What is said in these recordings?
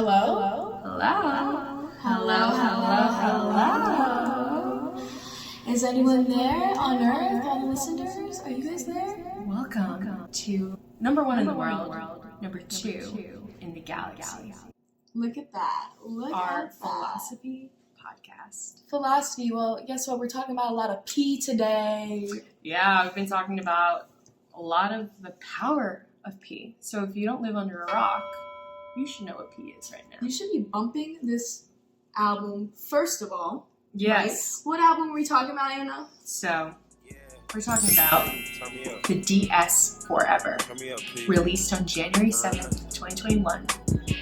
Hello? Hello. Hello. Is anyone there on Earth, all the listeners? Are you guys there? Welcome to number one in the world, number two in the galaxy. Look at that. Our philosophy podcast. Philosophy. Well, guess what? We're talking about a lot of P today. Yeah, we've been talking about a lot of the power of P. So if you don't live under a rock, you should know what P is right now. You should be bumping this album, first of all. Yes. Right? What album are we talking about, Anna? So, we're talking about the DS Forever, released on January 7th, 2021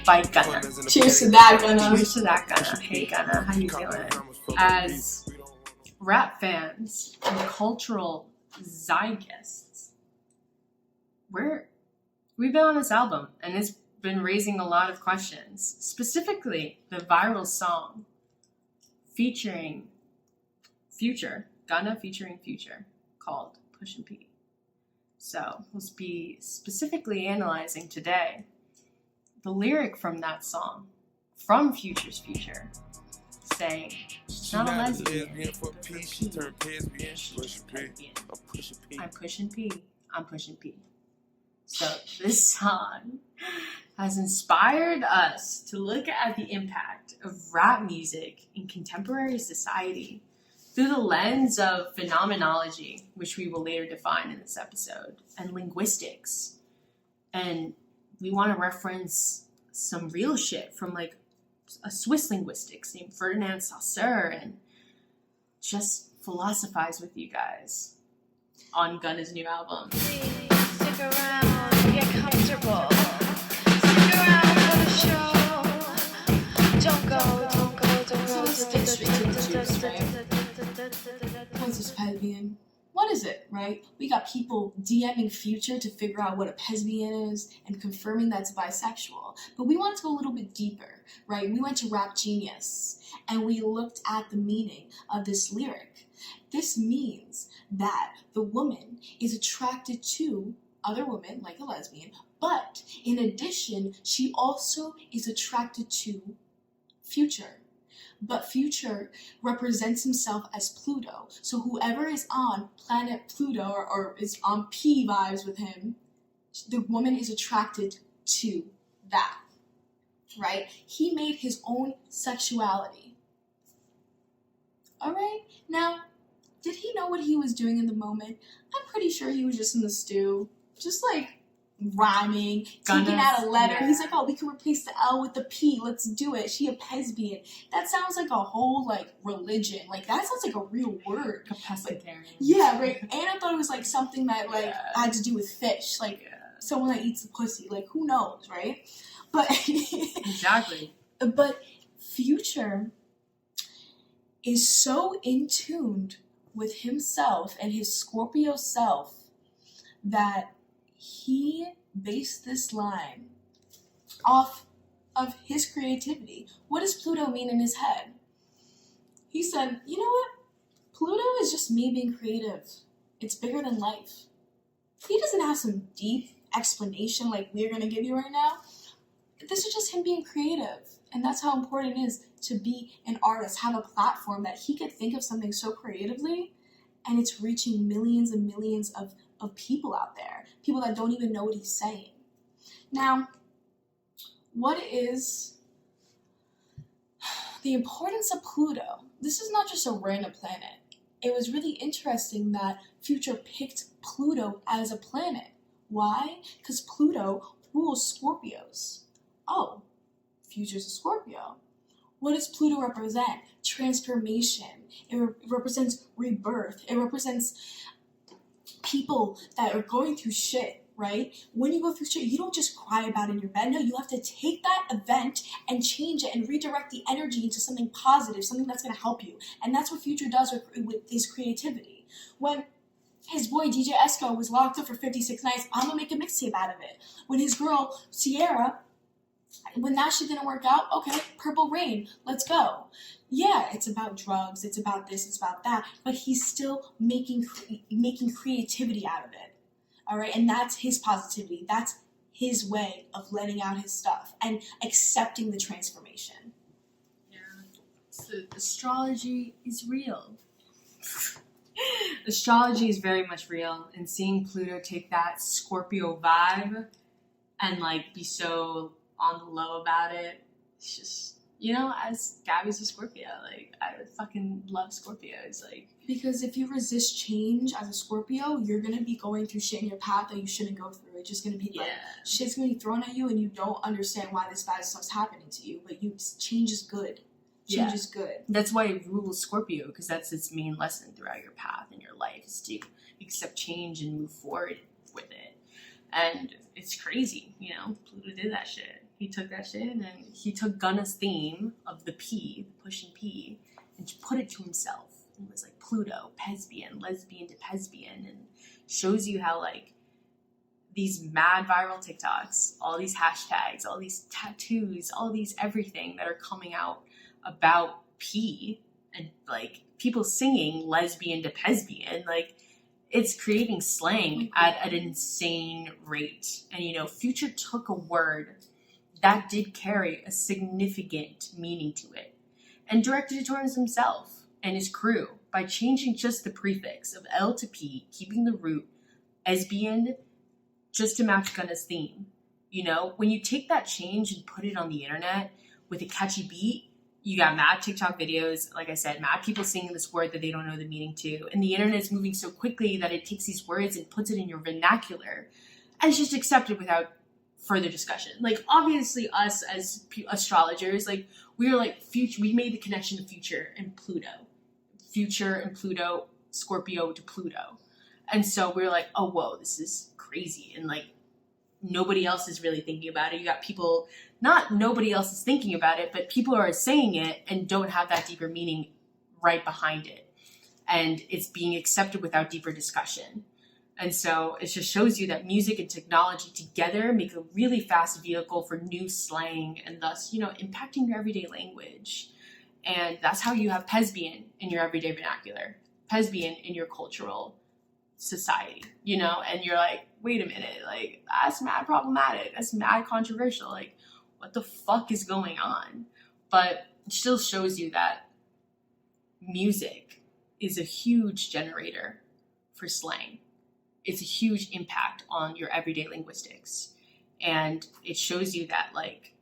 by Gunna. Cheers to that, Gunna. Cheers to that, Gunna. Hey, Gunna, how you doing? As rap fans and cultural zeitgeists, we've been on this album, and it's been raising a lot of questions. Specifically, the viral song featuring Future, Gunna featuring Future, called Pushin P. So we'll be specifically analyzing today the lyric from that song, from Future's Future, saying, she's not a lesbian, I'm pushing P, I'm pushing P. So this song has inspired us to look at the impact of rap music in contemporary society through the lens of phenomenology, which we will later define in this episode, and linguistics. And we want to reference some real shit from like a Swiss linguistics named Ferdinand de Sausser, and just philosophize with you guys on Gunna's new album. Stick around, get comfortable. Stick around for the show. Don't go. Let's get straight to the juice, right? What's this Pesbian? What is it, right? We got people DMing Future to figure out what a Pesbian is and confirming that's bisexual. But we wanted to go a little bit deeper, right? We went to Rap Genius and we looked at the meaning of this lyric. This means that the woman is attracted to other women, like a lesbian, but in addition, she also is attracted to Future. But Future represents himself as Pluto. So whoever is on planet Pluto or is on P vibes with him, the woman is attracted to that, right? He made his own sexuality. All right? Now, did he know what he was doing in the moment? I'm pretty sure he was just in the stew, just like rhyming, taking out a letter. Yeah. He's like, oh, we can replace the L with the P. Let's do it. She a Pesbian. That sounds like a whole, like, religion. Like, that sounds like a real word. Pescatarian. Yeah, right. And I thought it was, like, something that, like, had to do with fish. Like, someone that eats the pussy. Like, who knows, right? But exactly. But Future is so in tune with himself and his Scorpio self that he based this line off of his creativity. What does Pluto mean in his head? He said, you know what? Pluto is just me being creative. It's bigger than life. He doesn't have some deep explanation like we're going to give you right now. This is just him being creative. And that's how important it is to be an artist, have a platform that he could think of something so creatively and it's reaching millions and millions of people out there, people that don't even know what he's saying. Now, what is the importance of Pluto? This is not just a random planet. It was really interesting that Future picked Pluto as a planet. Why? Because Pluto rules Scorpios. Oh, Future's a Scorpio. What does Pluto represent? Transformation. It represents rebirth. It represents people that are going through shit, right? When you go through shit, you don't just cry about it in your bed. No, you have to take that event and change it and redirect the energy into something positive, something that's going to help you. And that's what Future does with his creativity. When his boy DJ Esco was locked up for 56 nights, I'm going to make a mixtape out of it. When his girl, Sierra, when that shit didn't work out, okay, Purple Rain, let's go. Yeah, it's about drugs, it's about this, it's about that, but he's still making creativity out of it, all right? And that's his positivity, that's his way of letting out his stuff and accepting the transformation. Yeah. So astrology is real. Astrology is very much real, and seeing Pluto take that Scorpio vibe and like be so on the low about it, it's just, you know, as Gabby's a Scorpio, like I fucking love Scorpios, like, because if you resist change as a Scorpio, you're gonna be going through shit in your path that you shouldn't go through. It's just gonna be like shit's gonna be thrown at you, and you don't understand why this bad stuff's happening to you. But change is good. Change is good. That's why it rules Scorpio, because that's its main lesson throughout your path in your life, is to accept change and move forward with it. And it's crazy, you know. Pluto did that shit. He took that shit and he took Gunna's theme of the P, the Pushin P, and put it to himself. And was like Pluto, Pesbian, Lesbian to Pesbian, and shows you how like these mad viral TikToks, all these hashtags, all these tattoos, all these everything that are coming out about P, and like people singing lesbian to Pesbian, like it's creating slang at an insane rate. And you know, Future took a word that did carry a significant meaning to it and directed it towards himself and his crew by changing just the prefix of L to P, keeping the root Esbian just to match Gunna's theme. You know, when you take that change and put it on the internet with a catchy beat, you got mad TikTok videos, like I said, mad people singing this word that they don't know the meaning to. And the internet is moving so quickly that it takes these words and puts it in your vernacular. And it's just accepted without further discussion. Like, obviously, us as astrologers, like, we were like, we made the connection to Future and Pluto. Future and Pluto, Scorpio to Pluto. And so we were like, oh, whoa, this is crazy. And, like, nobody else is really thinking about it. You got people, not nobody else is thinking about it, but people are saying it and don't have that deeper meaning right behind it. And it's being accepted without deeper discussion. And so it just shows you that music and technology together make a really fast vehicle for new slang and thus, you know, impacting your everyday language. And that's how you have Pesbian in your everyday vernacular, Pesbian in your cultural society, you know, and you're like, wait a minute, like, that's mad problematic, that's mad controversial, like, what the fuck is going on? But it still shows you that music is a huge generator for slang. It's a huge impact on your everyday linguistics. And it shows you that, like,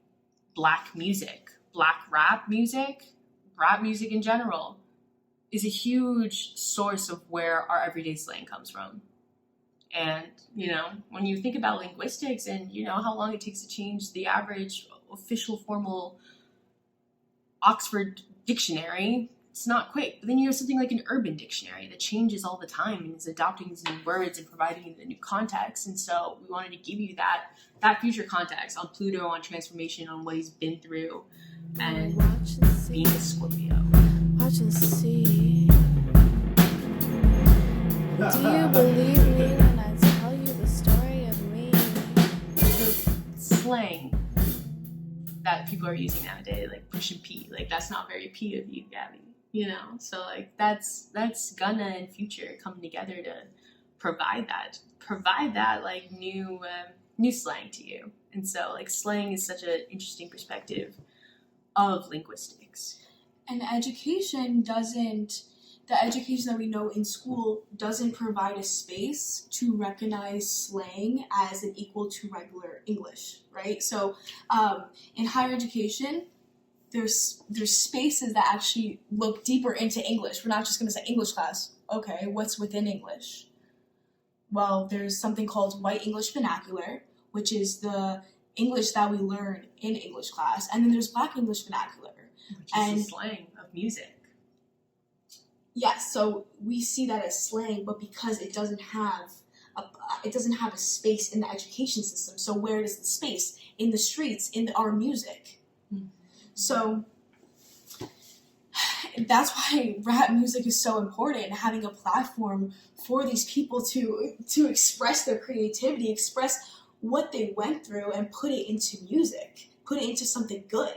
black music, black rap music in general, is a huge source of where our everyday slang comes from. And, you know, when you think about linguistics and, you know, how long it takes to change the average official formal Oxford dictionary, it's not quick. But then you have something like an urban dictionary that changes all the time and is adopting these new words and providing you the new context. And so we wanted to give you that future context on Pluto, on transformation, on what he's been through, and being a Scorpio. Watch and see. Do you believe me when I tell you the story of me? The slang that people are using nowadays, like Pushin P, like that's not very P of you, Gabby. You know, so like that's Gunna and Future coming together to provide that like new slang to you. And so like slang is such an interesting perspective of linguistics. And the education that we know in school doesn't provide a space to recognize slang as an equal to regular English, right? So in higher education, there's spaces that actually look deeper into English. We're not just going to say English class. Okay, what's within English? Well, there's something called White English Vernacular, which is the English that we learn in English class. And then there's Black English Vernacular. Which is the slang of music. Yes, so we see that as slang, but because it doesn't have a space in the education system. So where is the space? In the streets, in our music. Mm-hmm. So that's why rap music is so important, having a platform for these people to express their creativity, express what they went through and put it into music, put it into something good.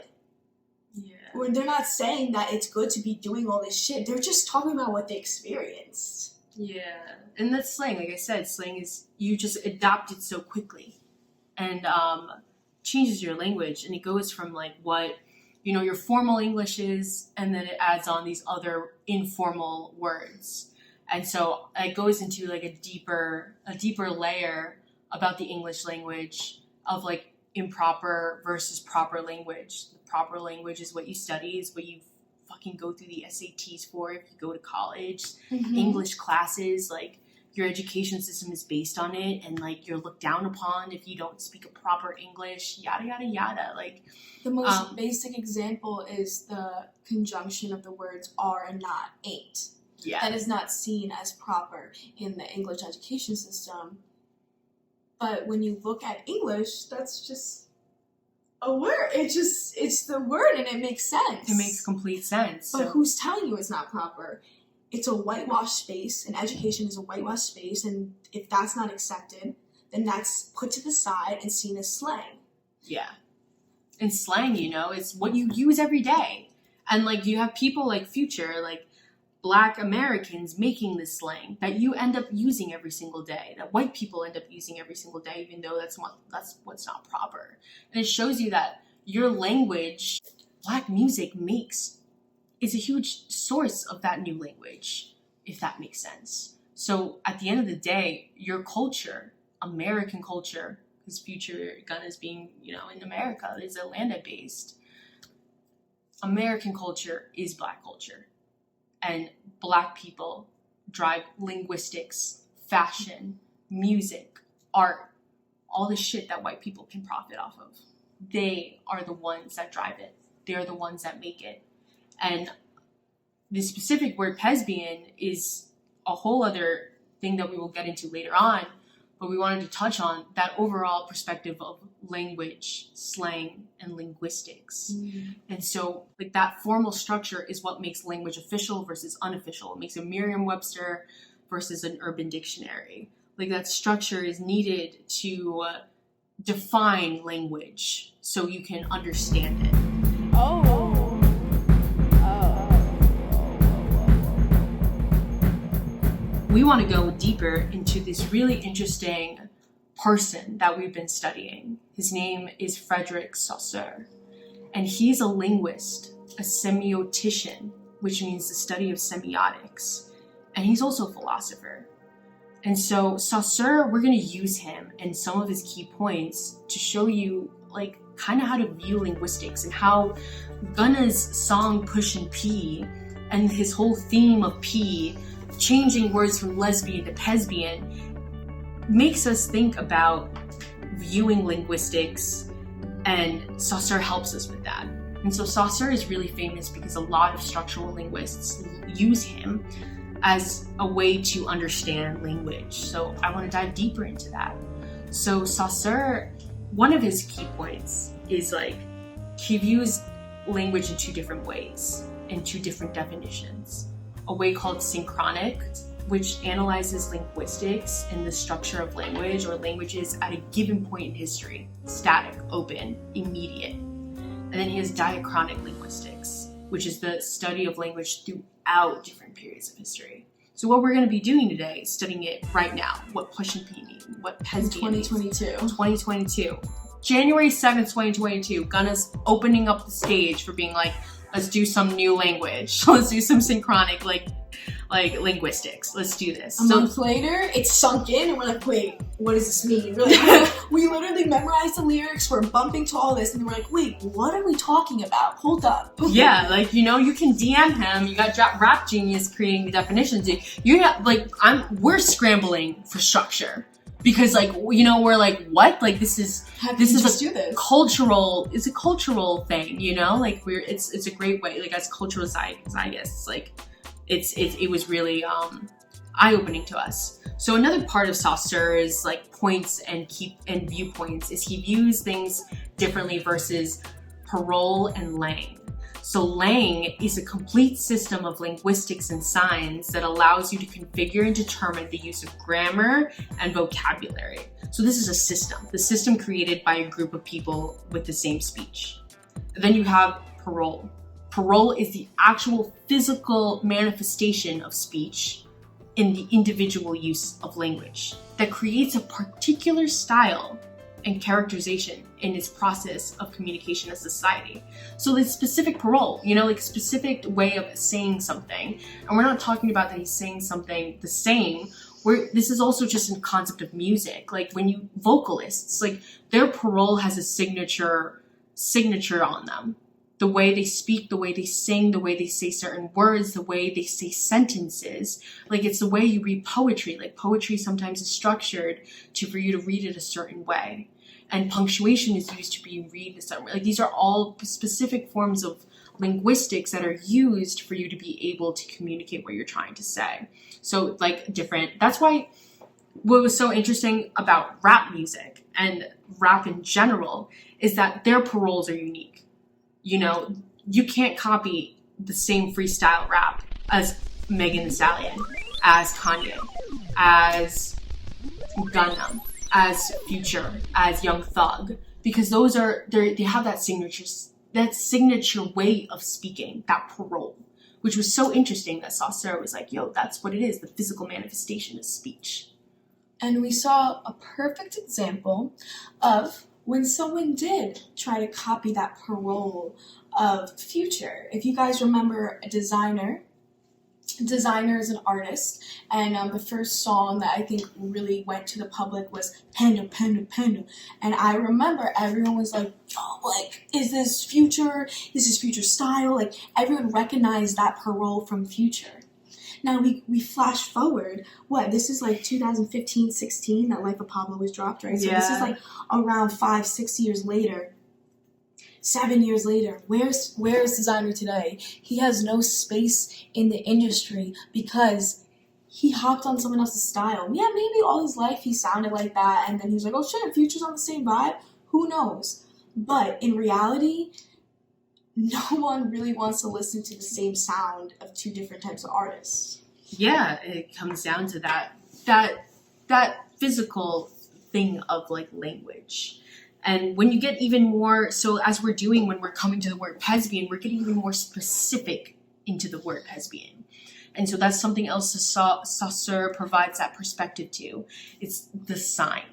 Yeah. Where they're not saying that it's good to be doing all this shit. They're just talking about what they experienced. Yeah. And that's slang. Like I said, slang is, you just adopt it so quickly. and changes your language, and it goes from like what your formal English is, and then it adds on these other informal words, and so it goes into like a deeper layer about the English language of like improper versus proper language. The proper language is what you study, is what you fucking go through the SATs for if you go to college. English classes, like your education system is based on it, and like you're looked down upon if you don't speak a proper English, yada yada yada. Like the most basic example is the conjunction of the words are and not ain't. Yeah. That is not seen as proper in the English education system. But when you look at English, that's just a word. It's the word, and it makes sense. It makes complete sense. But who's telling you it's not proper? It's a whitewashed space, and education is a whitewashed space, and if that's not accepted, then that's put to the side and seen as slang. Yeah. And slang, it's what you use every day. And like you have people like Future, like Black Americans making this slang that you end up using every single day, that white people end up using every single day, even though that's what's not proper. And it shows you that your language, Black music is a huge source of that new language, if that makes sense. So at the end of the day, your culture, American culture, because Future Gunna is being, in America, is Atlanta-based. American culture is Black culture. And Black people drive linguistics, fashion, music, art, all the shit that white people can profit off of. They are the ones that drive it. They're the ones that make it. And the specific word Pesbian is a whole other thing that we will get into later on, but we wanted to touch on that overall perspective of language, slang, and linguistics. And so like that formal structure is what makes language official versus unofficial. It makes a Merriam-Webster versus an Urban Dictionary. Like that structure is needed to define language so you can understand it. We want to go deeper into this really interesting person that we've been studying. His name is Frederick Saucer, and he's a linguist, a semiotician, which means the study of semiotics, and he's also a philosopher. And so Saucer, we're going to use him and some of his key points to show you like kind of how to view linguistics, and how Gunna's song Pushin P and his whole theme of P, changing words from lesbian to Pesbian, makes us think about viewing linguistics, and Saucer helps us with that. And so Saucer is really famous because a lot of structural linguists use him as a way to understand language. So I want to dive deeper into that. So Saucer, one of his key points is like he views language in two different ways, in two different definitions. A way called synchronic, which analyzes linguistics and the structure of language or languages at a given point in history, static, open, immediate. And then he has diachronic linguistics, which is the study of language throughout different periods of history. So what we're going to be doing today is studying it right now, what Pushin P means, what Pesbian means. 2022. January 7th, 2022, Gunna's opening up the stage for being like, let's do some new language. Let's do some synchronic, like linguistics. Let's do this. A month later, it's sunk in, and we're like, wait, what does this mean? We literally memorized the lyrics, we're bumping to all this, and then we're like, wait, what are we talking about? Hold up. Yeah, like, you can DM him. You got Rap Genius creating the definitions. We're scrambling for structure. Because we're like, what? Like this is a cultural thing, Like it's a great way, like as cultural zeitgeist, like it was really eye-opening to us. So another part of Saucer's like points and viewpoints is he views things differently versus Parole and Lang. So Lang is a complete system of linguistics and signs that allows you to configure and determine the use of grammar and vocabulary. So this is a system, the system created by a group of people with the same speech. And then you have Parole. Parole is the actual physical manifestation of speech in the individual use of language that creates a particular style and characterization in its process of communication as society. So the specific parole, like a specific way of saying something, and we're not talking about that he's saying something the same. This is also just a concept of music. Like when vocalists, like their parole has a signature on them. The way they speak, the way they sing, the way they say certain words, the way they say sentences. Like it's the way you read poetry. Like poetry sometimes is structured for you to read it a certain way. And punctuation is used to be read in a certain way. Like these are all specific forms of linguistics that are used for you to be able to communicate what you're trying to say. So like that's why what was so interesting about rap music and rap in general is that their paroles are unique. You can't copy the same freestyle rap as Megan Thee Stallion, as Kanye, as Gunna, as Future, as Young Thug, because they have that signature way of speaking, that parole, which was so interesting that Saucer was like, yo, that's what it is, the physical manifestation of speech. And we saw a perfect example of when someone did try to copy that parole of Future. If you guys remember a designer is an artist, and the first song that I think really went to the public was Panda, Panda, Panda. And I remember everyone was like, oh, like, is this Future? Is this Future style? Like, everyone recognized that parole from Future. Now, we flash forward, this is like 2015, 16, that Life of Pablo was dropped, right? So this is like around 5-6 years later, 7 years later. Where's designer today? He has no space in the industry because he hopped on someone else's style. Yeah, maybe all his life he sounded like that, and then he's like, oh shit, Future's on the same vibe? Who knows? But in reality, no one really wants to listen to the same sound of two different types of artists. Yeah, it comes down to that physical thing of like language. And when you get even more, so as when we're coming to the word Pesbian, we're getting even more specific into the word Pesbian. And so that's something else Saucer provides that perspective to. It's the sign.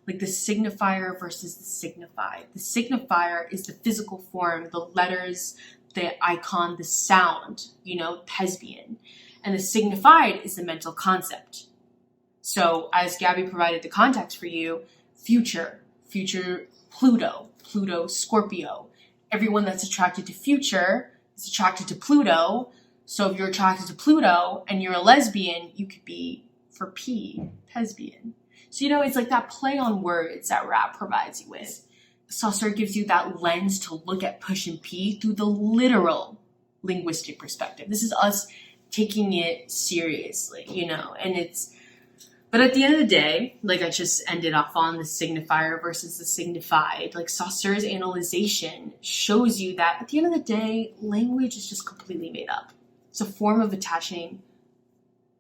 Like the signifier versus the signified. The signifier is the physical form, the letters, the icon, the sound, Pesbian. And the signified is the mental concept. So as Gabby provided the context for you, Future, Pluto, Scorpio. Everyone that's attracted to Future is attracted to Pluto. So if you're attracted to Pluto and you're a lesbian, you could be, for P, Pesbian. So, it's like that play on words that rap provides you with. Saucer gives you that lens to look at Pushin P through the literal linguistic perspective. This is us taking it seriously, but at the end of the day, like I just ended off on the signifier versus the signified, like Saucer's analyzation shows you that at the end of the day, language is just completely made up. It's a form of attaching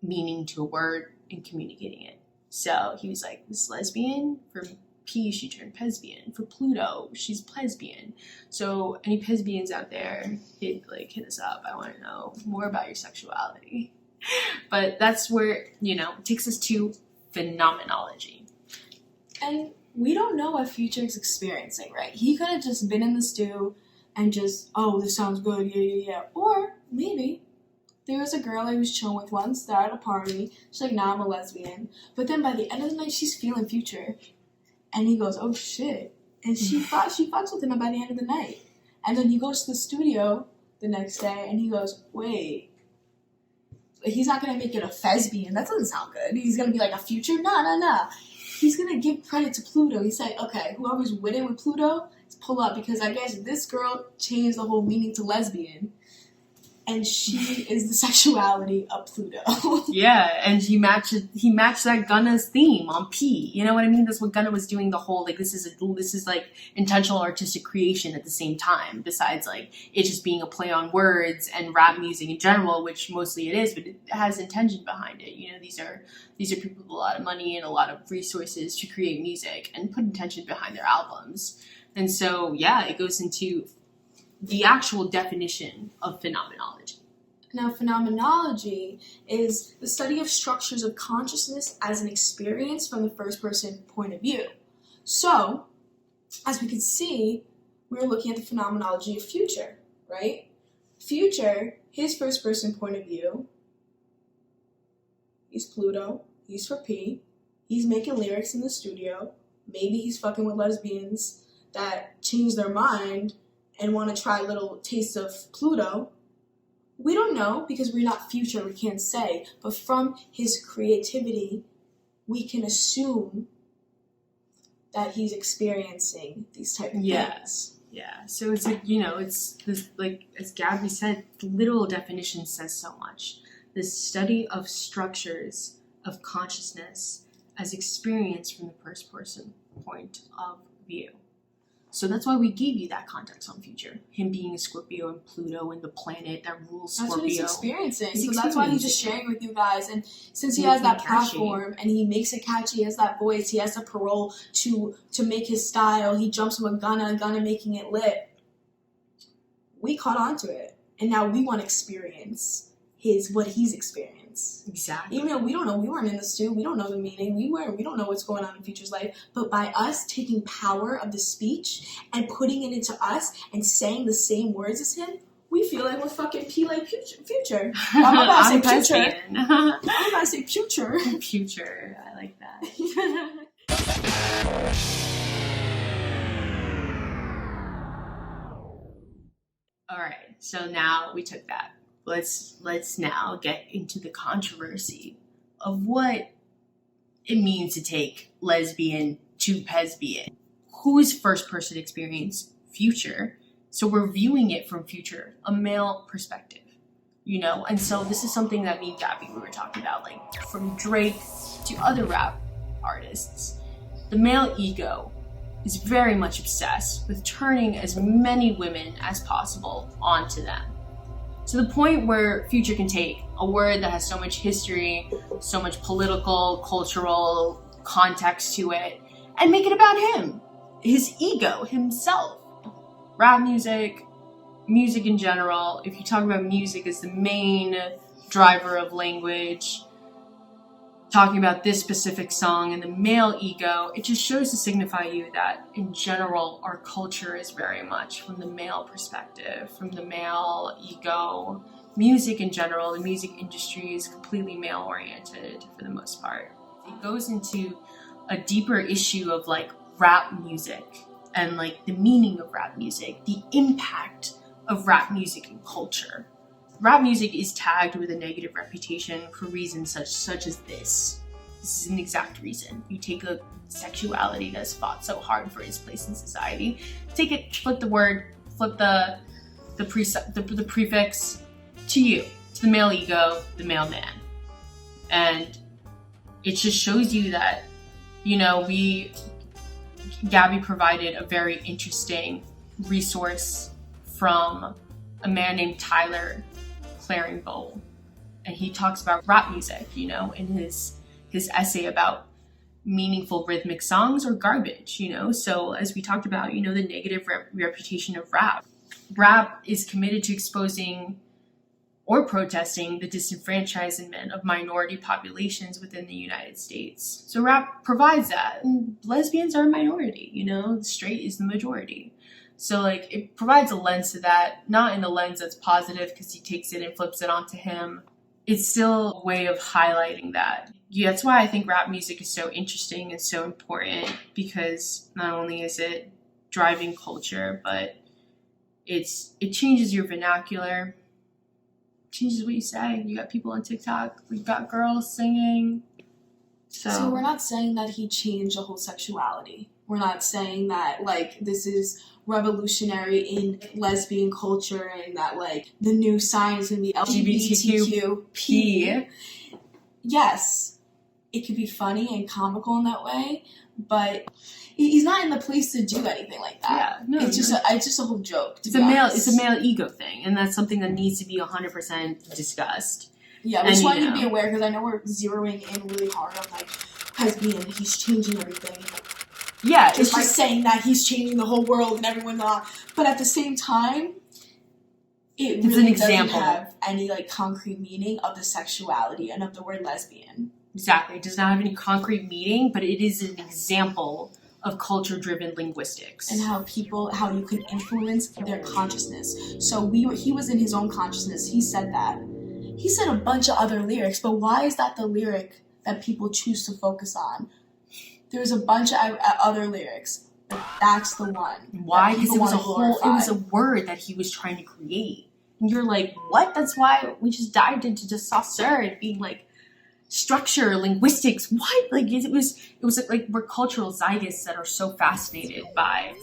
meaning to a word and communicating it. So he was like, this lesbian, for P, she turned Pesbian. For Pluto, she's Pesbian. So any Pesbians out there, hit us up. I want to know more about your sexuality. But that's where, it takes us to phenomenology. And we don't know what Future's experiencing, right? He could have just been in the stew and just, oh, this sounds good, yeah. Or maybe there was a girl I was chilling with once, they're at a party. She's like, nah, I'm a lesbian. But then by the end of the night, she's feeling Future. And he goes, oh, shit. And she fucks with him by the end of the night. And then he goes to the studio the next day, and he goes, wait. He's not going to make it a Pesbian. That doesn't sound good. He's going to be like a Future? Nah. He's going to give credit to Pluto. He's like, okay, whoever's winning with Pluto, let's pull up. Because I guess this girl changed the whole meaning to lesbian. And she is the sexuality of Pluto. Yeah, and he matched that Gunna's theme on P. You know what I mean? That's what Gunna was doing the whole, like, this is like intentional artistic creation at the same time, besides like it just being a play on words and rap music in general, which mostly it is, but it has intention behind it. These are people with a lot of money and a lot of resources to create music and put intention behind their albums. And so, yeah, it goes into the actual definition of phenomenology. Now, phenomenology is the study of structures of consciousness as an experience from the first person point of view. So, as we can see, we're looking at the phenomenology of Future, right? Future, his first person point of view, he's Pluto, he's for P, he's making lyrics in the studio, maybe he's fucking with lesbians that change their mind and want to try little tastes of Pluto. We don't know because we're not Future, we can't say, but from his creativity, we can assume that he's experiencing these type of things. Yeah, so it's like, it's this, like, as Gabby said, the literal definition says so much. The study of structures of consciousness as experienced from the first person point of view. So that's why we gave you that context on Future. Him being a Scorpio and Pluto and the planet that rules Scorpio. That's what he's experiencing. So that's why he's just sharing with you guys. And since he has that platform and he makes it catchy, he has that voice, he has the parole to make his style, he jumps with Gunna making it lit. We caught on to it. And now we want to experience what he's experienced. Exactly. Even though we don't know, we weren't in the stew, we don't know the meaning, we don't know what's going on in Future's life, but by us taking power of the speech and putting it into us and saying the same words as him, we feel like we're fucking P like Future. I'm about to say Future. I'm about to say Future. Future, I like that. All right, so now we took that. Let's now get into the controversy of what it means to take lesbian to Pesbian. Whose first person experience? Future. So we're viewing it from Future, a male perspective, And so this is something that me and Gabby, we were talking about, like from Drake to other rap artists. The male ego is very much obsessed with turning as many women as possible onto them. To the point where Future can take a word that has so much history, so much political, cultural context to it, and make it about him, his ego, himself. Rap music in general, if you talk about music as the main driver of language, talking about this specific song and the male ego, it just shows to signify you that in general our culture is very much from the male perspective, from the male ego. Music in general, the music industry is completely male oriented for the most part. It goes into a deeper issue of like rap music and like the meaning of rap music, the impact of rap music in culture. Rap music is tagged with a negative reputation for reasons such as this. This is an exact reason. You take a sexuality that's fought so hard for its place in society, take it, flip the word, flip the prefix to you, to the male ego, the male man. And it just shows you that, Gabby provided a very interesting resource from a man named Tyler Bowl, and he talks about rap music, in his essay about meaningful rhythmic songs or garbage, So as we talked about, the negative reputation of rap. Rap is committed to exposing or protesting the disenfranchisement of minority populations within the United States. So rap provides that, and lesbians are a minority, straight is the majority. So, it provides a lens to that, not in the lens that's positive because he takes it and flips it onto him. It's still a way of highlighting that. Yeah, that's why I think rap music is so interesting and so important, because not only is it driving culture, but it changes your vernacular, changes what you say. You got people on TikTok, we've got girls singing. So we're not saying that he changed the whole sexuality. We're not saying that, this is revolutionary in lesbian culture and that, the new sign is going to be LGBTQ+. Yes, it could be funny and comical in that way, but he's not in the place to do anything like that. Yeah, no, it's just a whole joke. It's a male ego thing, and that's something that needs to be 100% discussed. Yeah, we just want you to be aware, because I know we're zeroing in really hard on Pesbian, he's changing everything. Yeah, just by saying that he's changing the whole world and everyone's not. But at the same time, it really doesn't have any concrete meaning of the sexuality and of the word lesbian. Exactly. It does not have any concrete meaning, but it is an example of culture-driven linguistics. And how you can influence their consciousness. So he was in his own consciousness. He said that. He said a bunch of other lyrics, but why is that the lyric that people choose to focus on? There's a bunch of other lyrics, but that's the one. Why? Because it was a word that he was trying to create. And you're like, what? That's why we just dived into de Sausser and being like, structure, linguistics, what? Like it was like we're cultural zygotes that are so fascinated by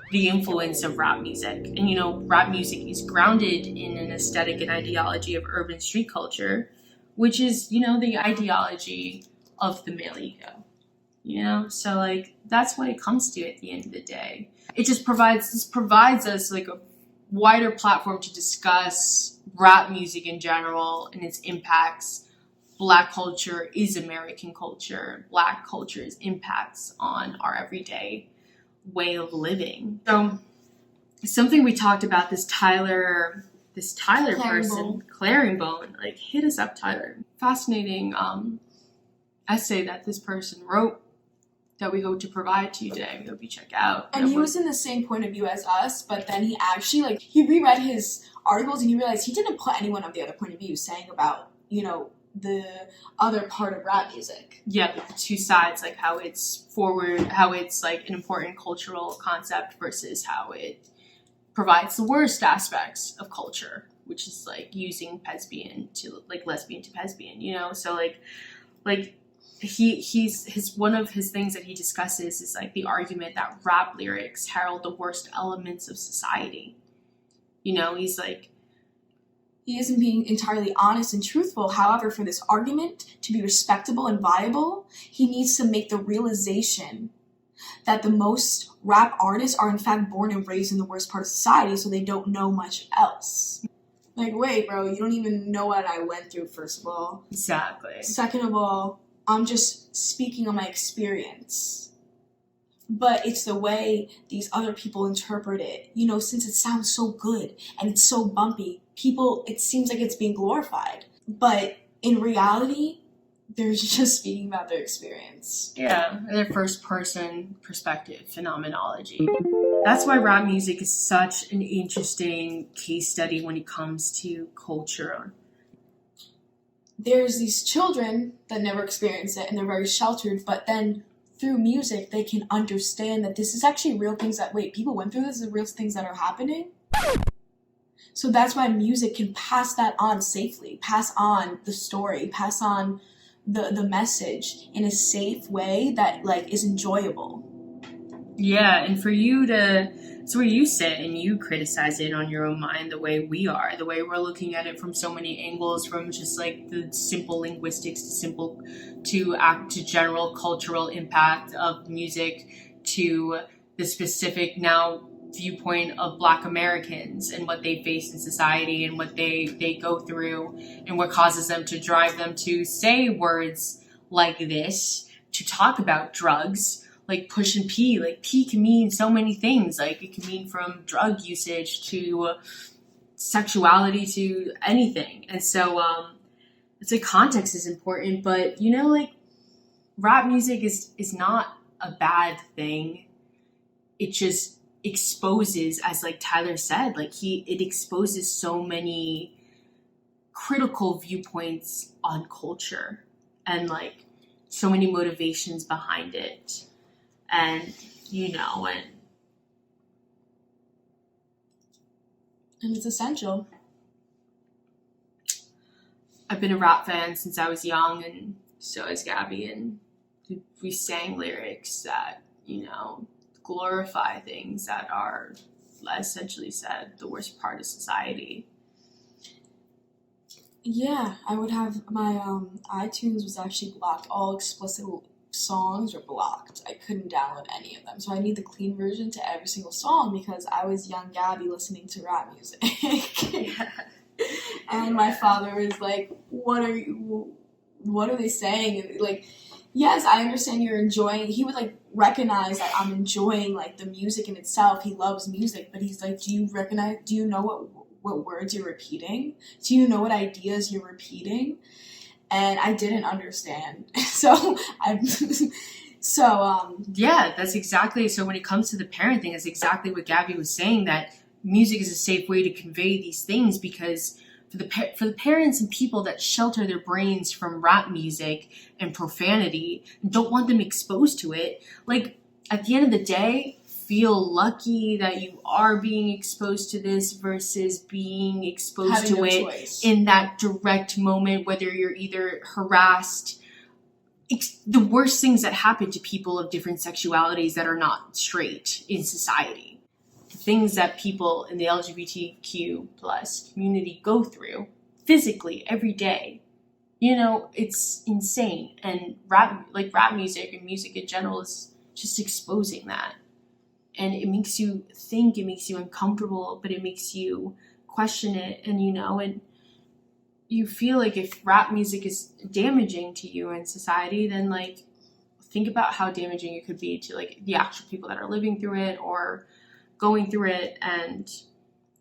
the influence of rap music. And you know, rap music is grounded in an aesthetic and ideology of urban street culture, which is, you know, the ideology of the male ego. You know? So like that's what it comes to at the end of the day. It just provides us like a wider platform to discuss rap music in general and its impacts. Black culture is American culture. Black culture's impacts on our everyday way of living. So something we talked about, this Tyler person, Claringbone, like hit us up, Tyler. Fascinating essay that this person wrote that we hope to provide to you today. We hope you check out. And he was in the same point of view as us, but then he actually he reread his articles and he realized he didn't put anyone on the other point of view saying about, you know, the other part of rap music. Yeah, the two sides, like how it's forward, how it's like an important cultural concept versus how it provides the worst aspects of culture, which is like using Pesbian to like lesbian to Pesbian, you know? So like he's one of his things that he discusses is like the argument that rap lyrics herald the worst elements of society. You know, he's like, he isn't being entirely honest and truthful. However, for this argument to be respectable and viable, he needs to make the realization that the most rap artists are in fact born and raised in the worst part of society, so they don't know much else. Like, wait, bro, you don't even know what I went through, first of all. Exactly. Second of all, I'm just speaking on my experience. But it's the way these other people interpret it. You know, since it sounds so good and it's so bumpy, people, it seems like it's being glorified. But in reality, they're just speaking about their experience. Yeah, their first person perspective phenomenology. That's why rap music is such an interesting case study when it comes to culture. There's these children that never experience it and they're very sheltered, but then through music, they can understand that this is actually real things that, wait, people went through this, is real things that are happening. So that's why music can pass that on safely, pass on the story, pass on the message in a safe way that like is enjoyable. Yeah, and for you to, it's where you sit and you criticize it on your own mind the way we are, the way we're looking at it from so many angles, from just like the simple linguistics to general cultural impact of music to the specific now viewpoint of Black Americans and what they face in society and what they go through and what causes them to drive them to say words like this, to talk about drugs, like Pushin P. Like P can mean so many things. Like it can mean from drug usage to sexuality to anything. And so it's like context is important, but you know, like rap music is not a bad thing. It just exposes, as like Tyler said, like it exposes so many critical viewpoints on culture and like so many motivations behind it. And, you know, and it's essential. I've been a rap fan since I was young, and so is Gabby, and we sang lyrics that, you know, glorify things that are, essentially said, the worst part of society. Yeah, I would have my iTunes was actually blocked. All explicit songs were blocked. I couldn't download any of them. So I need the clean version to every single song because I was young Gabby listening to rap music. And my father was like, what are they saying? And like, yes, I understand you're enjoying. He would like recognize that I'm enjoying like the music in itself. He loves music, but he's like, do you know what words you're repeating? Do you know what ideas you're repeating? And I didn't understand. So So, yeah, that's exactly. So when it comes to the parent thing, that's exactly what Gabby was saying, that music is a safe way to convey these things, because for the parents and people that shelter their brains from rap music and profanity and don't want them exposed to it, like, at the end of the day, feel lucky that you are being exposed to this versus being exposed having to no it choice. in that direct moment, whether you're either harassed. The worst things that happen to people of different sexualities that are not straight in society, the things that people in the LGBTQ plus community go through physically every day, you know, it's insane. And rap music and music in general is just exposing that. And it makes you think, it makes you uncomfortable, but it makes you question it. And, you know, and you feel like if rap music is damaging to you in society, then, like, think about how damaging it could be to, like, the actual people that are living through it or going through it. And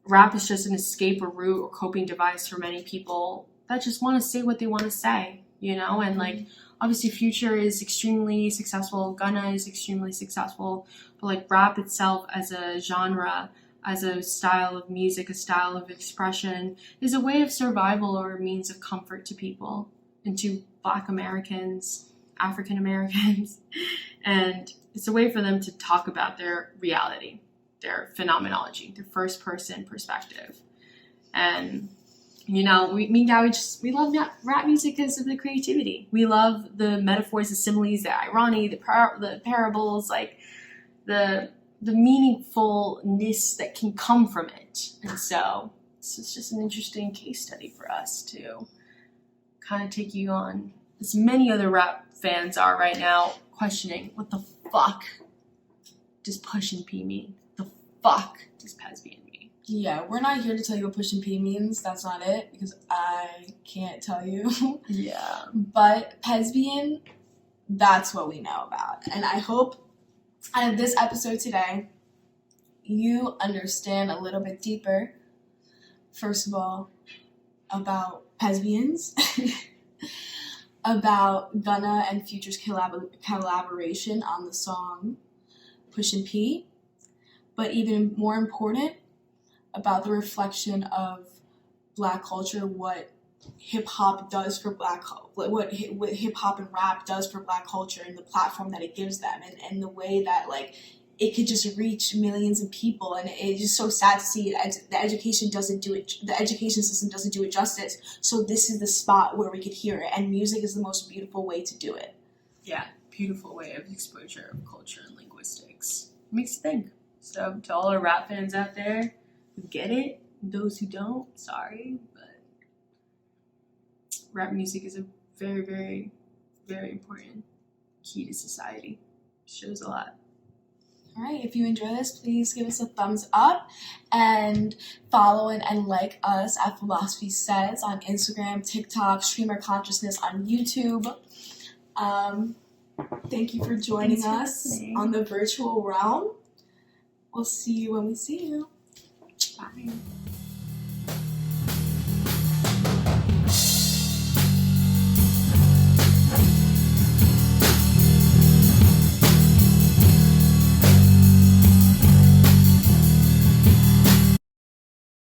rap is just an escape or route or coping device for many people that just want to say what they want to say, you know? And, like, obviously Future is extremely successful, Gunna is extremely successful, but, like, rap itself as a genre, as a style of music, a style of expression, is a way of survival or a means of comfort to people, and to Black Americans, African Americans. And it's a way for them to talk about their reality, their phenomenology, their first person perspective. And, you know, me and Gabby we love rap music because of the creativity. We love the metaphors, the similes, the irony, the parables, like the meaningfulness that can come from it. And so this is just an interesting case study for us to kind of take you on, as many other rap fans are right now, questioning, what the fuck does Pushin P mean? The fuck does Pesbian mean? Yeah, we're not here to tell you what Pushin P means. That's not it, because I can't tell you. Yeah. But Pesbian, that's what we know about. And I hope out of this episode today, you understand a little bit deeper, first of all, about Pesbians, about Gunna and Future's collaboration on the song Pushin P, but even more important, about the reflection of Black culture, what hip-hop does for what hip-hop and rap does for Black culture, and the platform that it gives them, and the way that, like, it could just reach millions of people. And it's just so sad to see the education system doesn't do it justice. So this is the spot where we could hear it, and music is the most beautiful way to do it. Yeah, beautiful way of exposure of culture and linguistics. It makes you think. So to all our rap fans out there who get it, those who don't, sorry, but rap music is a very, very, very important key to society. Shows a lot. All right, if you enjoy this, please give us a thumbs up and follow and like us at Philosophy Says on Instagram, TikTok, Streamer Consciousness on YouTube. Thank you for joining us on the virtual realm. We'll see you when we see you. Bye.